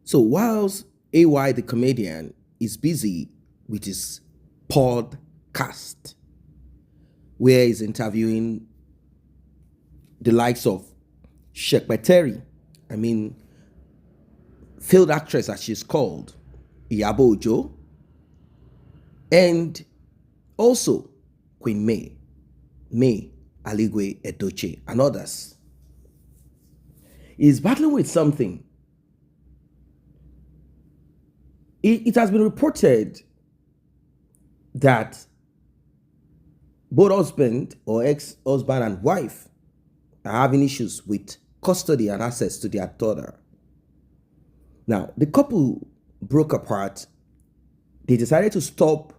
So whilst AY the comedian is busy with his podcast, where he's interviewing the likes of Shekpeteri, I mean, failed actress as she's called, Iyabo Ojo, and also Queen May Aligwe Edoche, and others. He's battling with something. It has been reported that both husband or ex-husband and wife are having issues with custody and access to their daughter. Now, the couple broke apart. They decided to stop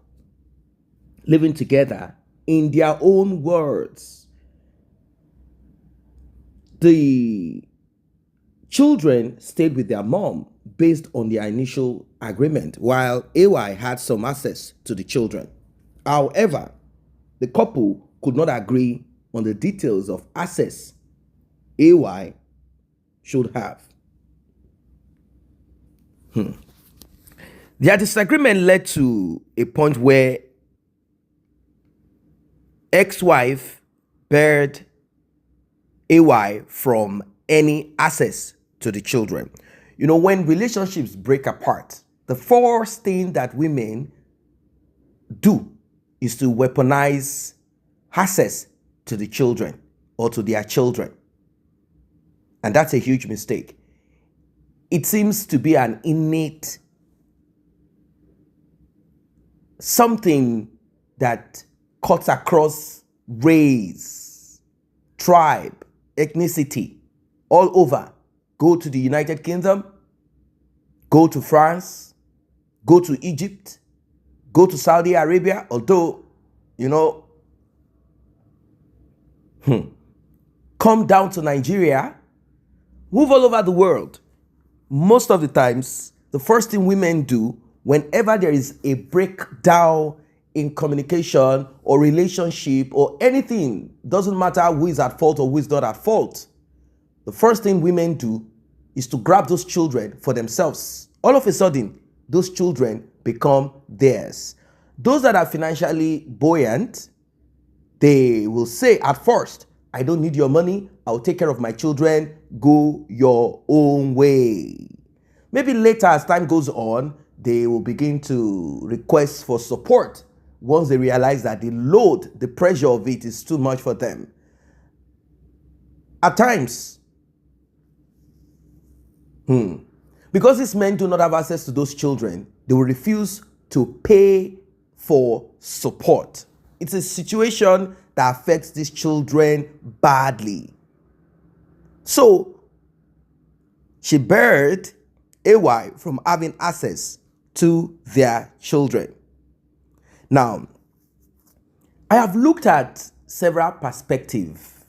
living together. In their own words, the children stayed with their mom based on their initial agreement, while AY had some access to the children. However, the couple could not agree on the details of access AY should have. Their disagreement led to a point where ex-wife barred AY from any access to the children. You know, when relationships break apart, the first thing that women do is to weaponize access to the children or to their children. And that's a huge mistake. It seems to be an innate something that cuts across race, tribe, ethnicity, all over. Go to the United Kingdom, go to France, go to Egypt, go to Saudi Arabia, although, come down to Nigeria, move all over the world. Most of the times, the first thing women do whenever there is a breakdown in communication or relationship or anything, doesn't matter who is at fault or who is not at fault, the first thing women do is to grab those children for themselves. All of a sudden, those children become theirs. Those that are financially buoyant, they will say at first, I don't need your money, I'll take care of my children, go your own way. Maybe later as time goes on, they will begin to request for support once they realize that the load, the pressure of it is too much for them. At times, because these men do not have access to those children, they will refuse to pay for support. It's a situation that affects these children badly. So, she barred AY from having access to their children. Now, I have looked at several perspectives,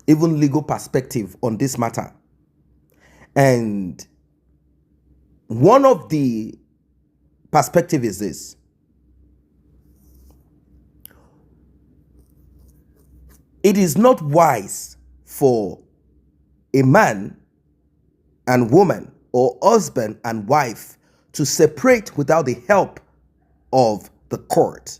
even legal perspective on this matter. And one of the perspective is this. It is not wise for a man and woman or husband and wife to separate without the help of the court.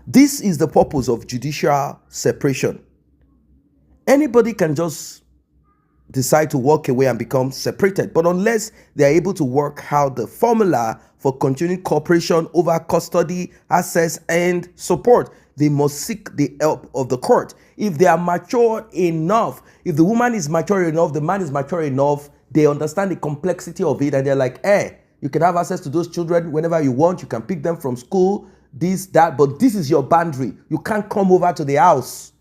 This is the purpose of judicial separation. Anybody can just decide to walk away and become separated, but unless they are able to work out the formula for continued cooperation over custody, access, and support, they must seek the help of the court. If they are mature enough, if the woman is mature enough, the man is mature enough, they understand the complexity of it, and they're like, you can have access to those children whenever you want, you can pick them from school, this, that, but this is your boundary. You can't come over to the house.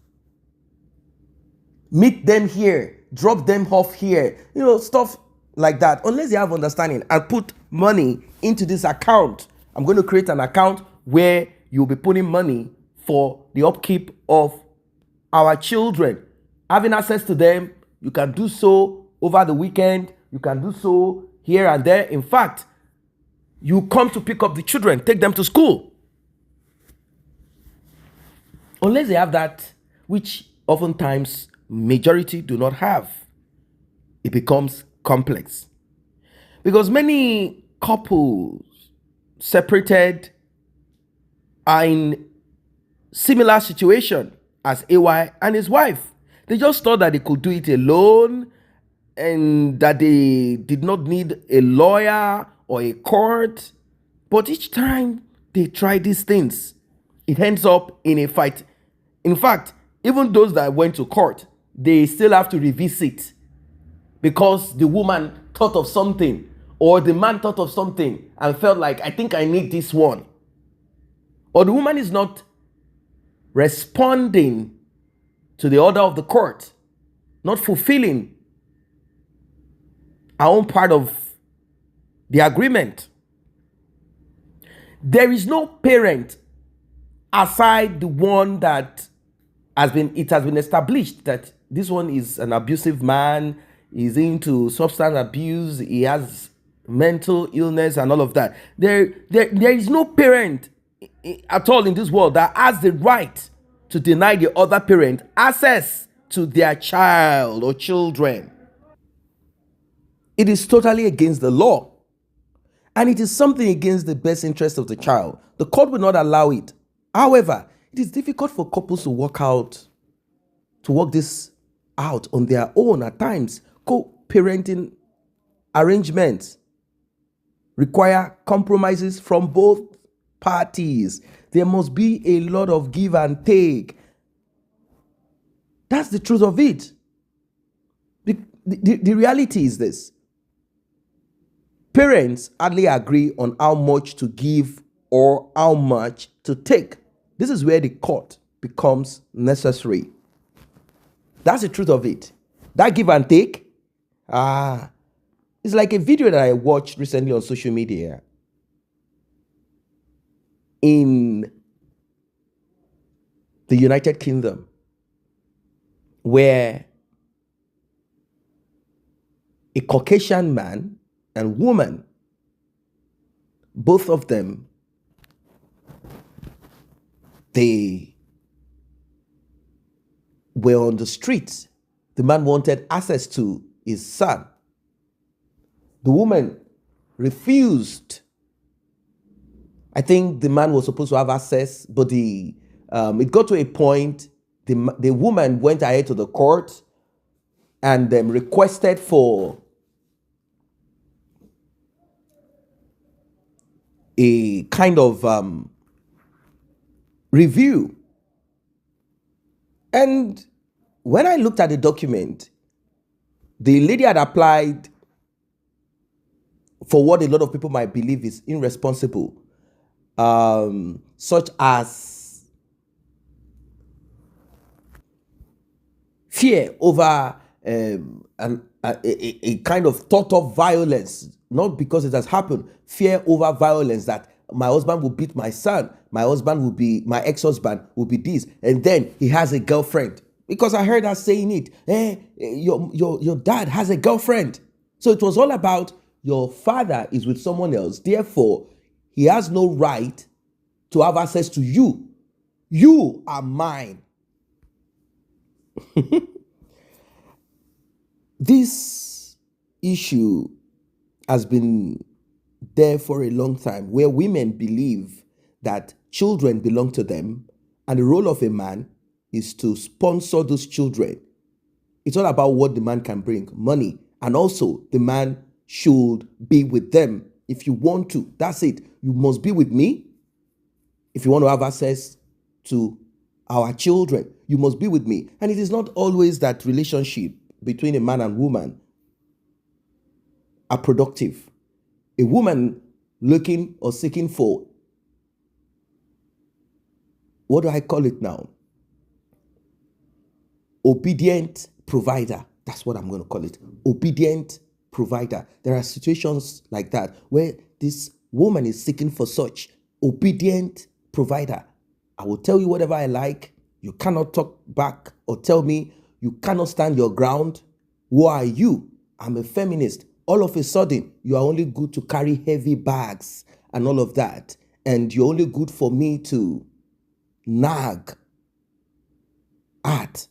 Meet them here, drop them off here, stuff like that. Unless they have understanding and put money into this account. I'm going to create an account where you'll be putting money for the upkeep of our children. Having access to them, you can do so over the weekend. You can do so here and there. In fact, you come to pick up the children, take them to school. Unless they have that, which oftentimes majority do not have, it becomes complex because many couples separated are in similar situation as AY and his wife. They just thought that they could do it alone and that they did not need a lawyer or a court. But each time they try these things, it ends up in a fight. In fact, even those that went to court, they still have to revisit because the woman thought of something or the man thought of something and felt like, I think I need this one. Or the woman is not responding to the order of the court, not fulfilling our own part of the agreement. There is no parent aside the one that has been established that this one is an abusive man, he's into substance abuse, he has mental illness and all of that. There is no parent at all in this world that has the right to deny the other parent access to their child or children. It is totally against the law. And it is something against the best interest of the child. The court will not allow it. However, it is difficult for couples to work this out on their own at times. Co-parenting arrangements require compromises from both parties. There must be a lot of give and take. That's the truth of it. The reality is this. Parents hardly agree on how much to give or how much to take. This is where the court becomes necessary. That's the truth of it. That give and take, it's like a video that I watched recently on social media in the United Kingdom, where a Caucasian man and woman, both of them, they were on the streets. The man wanted access to his son. The woman refused. I think the man was supposed to have access, but it got to a point, the woman went ahead to the court and requested for a kind of review. And when I looked at the document, the lady had applied for what a lot of people might believe is irresponsible, such as fear over a kind of thought of violence, not because it has happened, fear over violence, that my husband will beat my son, my ex-husband will be this, and then he has a girlfriend. Because I heard her saying it, your dad has a girlfriend. So it was all about your father is with someone else, therefore he has no right to have access to you. You are mine. This issue has been there for a long time, where women believe that children belong to them and the role of a man is to sponsor those children. It's all about what the man can bring, money, and also the man should be with them if you want to. That's it. You must be with me if you want to have access to our children. You must be with me. And it is not always that relationship between a man and woman are productive. A woman looking or seeking for, what do I call it now? Obedient provider. That's what I'm going to call it. Obedient provider. There are situations like that where this woman is seeking for such obedient provider. I will tell you whatever I like. You cannot talk back or tell me you cannot stand your ground. Who are you? I'm a feminist. All of a sudden, you are only good to carry heavy bags and all of that. And you're only good for me to nag at.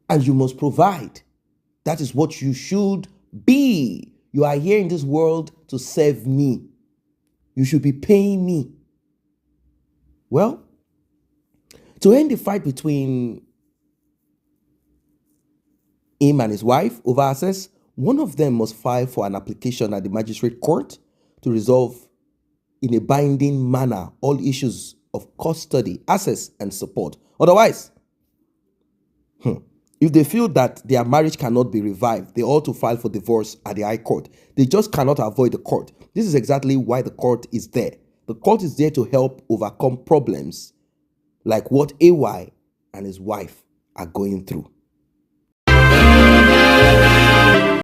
And you must provide. That is what you should B, you are here in this world to serve me. You should be paying me. Well, to end the fight between him and his wife over access, one of them must file for an application at the magistrate court to resolve in a binding manner all issues of custody, access, and support. Otherwise, if they feel that their marriage cannot be revived, they ought to file for divorce at the High Court. They just cannot avoid the court. This is exactly why the court is there. The court is there to help overcome problems like what AY and his wife are going through.